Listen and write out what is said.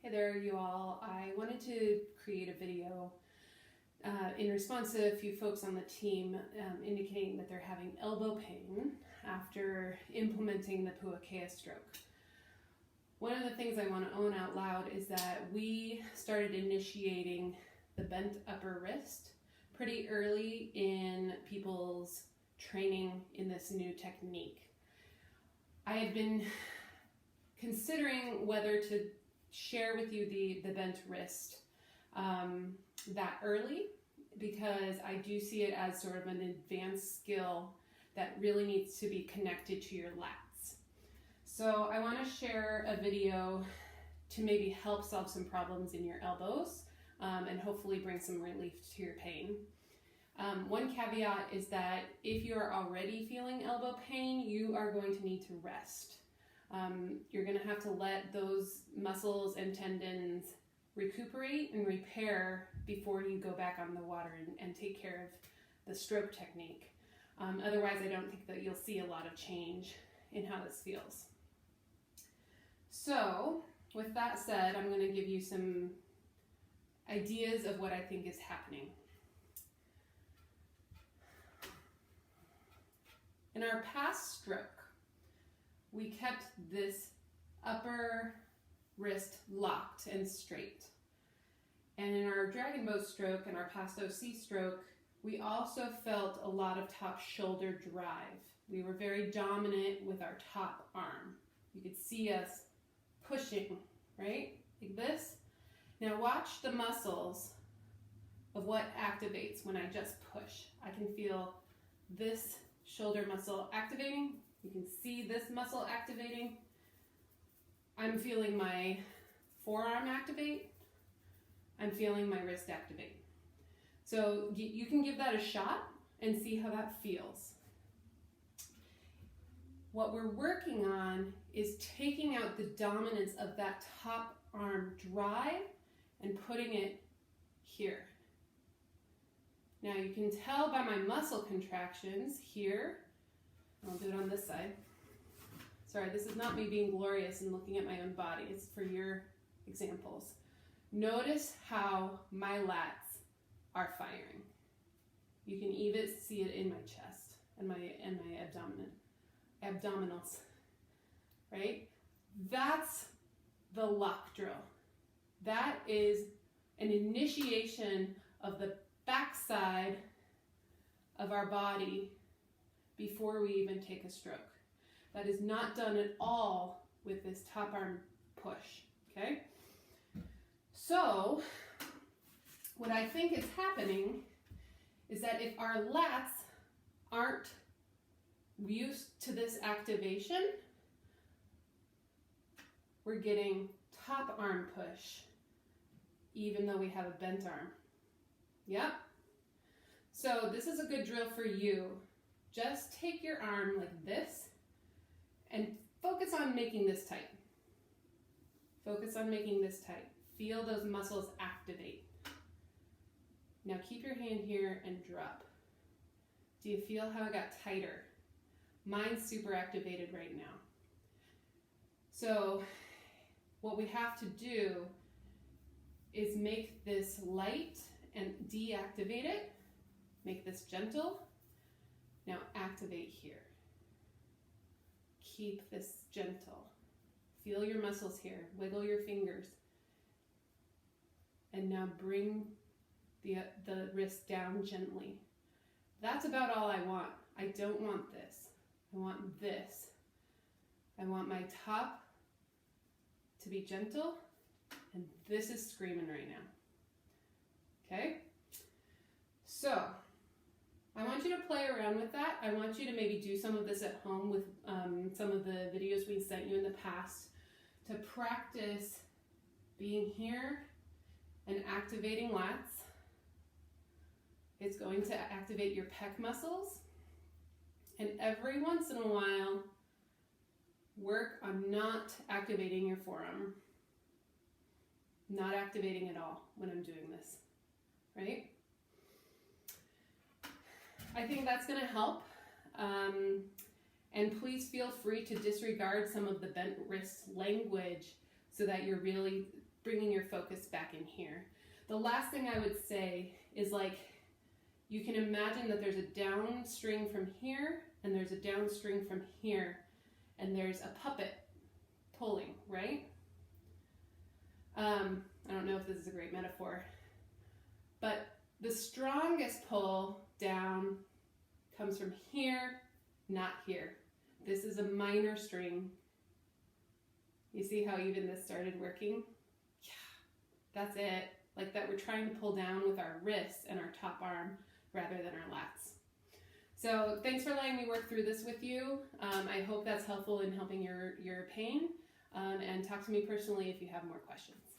Hey there, you all. I wanted to create a video in response to a few folks on the team indicating that they're having elbow pain after implementing the Puakea stroke. One of the things I want to own out loud is that we started initiating the bent upper wrist pretty early in people's training in this new technique. I had been considering whether to share with you the bent wrist that early, because I do see it as sort of an advanced skill that really needs to be connected to your lats. So I want to share a video to maybe help solve some problems in your elbows and hopefully bring some relief to your pain. One caveat is that if you are already feeling elbow pain, you are going to need to rest. You're going to have to let those muscles and tendons recuperate and repair before you go back on the water and take care of the stroke technique. Otherwise, I don't think that you'll see a lot of change in how this feels. So, with that said, I'm going to give you some ideas of what I think is happening. In our past stroke, we kept this upper wrist locked and straight. And in our dragon boat stroke and our past OC stroke, we also felt a lot of top shoulder drive. We were very dominant with our top arm. You could see us pushing, right? Like this. Now watch the muscles of what activates when I just push. I can feel this shoulder muscle activating. You can see this muscle activating. I'm feeling my forearm activate. I'm feeling my wrist activate. So you can give that a shot and see how that feels. What we're working on is taking out the dominance of that top arm drive and putting it here. Now you can tell by my muscle contractions here. I'll do it on this side. Sorry, this is not me being glorious and looking at my own body. It's for your examples. Notice how my lats are firing. You can even see it in my chest and my abdominals, right? That's the lock drill. That is an initiation of the backside of our body before we even take a stroke. That is not done at all with this top arm push, okay? So, what I think is happening is that if our lats aren't used to this activation, we're getting top arm push, even though we have a bent arm. Yep. So this is a good drill for you. Just take your arm like this and focus on making this tight. Focus on making this tight. Feel those muscles activate. Now keep your hand here and drop. Do you feel how it got tighter? Mine's super activated right now. So what we have to do is make this light and deactivate it. Make this gentle. Now activate here. Keep this gentle. Feel your muscles here. Wiggle your fingers. And now bring the wrist down gently. That's about all I want. I don't want this. I want this. I want my top to be gentle, and this is screaming right now. Okay? So, I want you to play around with that. I want you to maybe do some of this at home with some of the videos we sent you in the past to practice being here and activating lats. It's going to activate your pec muscles. And every once in a while, work on not activating your forearm. Not activating at all when I'm doing this, right? I think that's going to help. And please feel free to disregard some of the bent wrist language so that you're really bringing your focus back in here. The last thing I would say is, like, you can imagine that there's a down string from here and there's a down string from here, and there's a puppet pulling, right? I don't know if this is a great metaphor, but the strongest pull down comes from here, not here. This is a minor string. You see how even this started working? Yeah, that's it. Like that, we're trying to pull down with our wrists and our top arm rather than our lats. So thanks for letting me work through this with you. I hope that's helpful in helping your pain, and talk to me personally if you have more questions.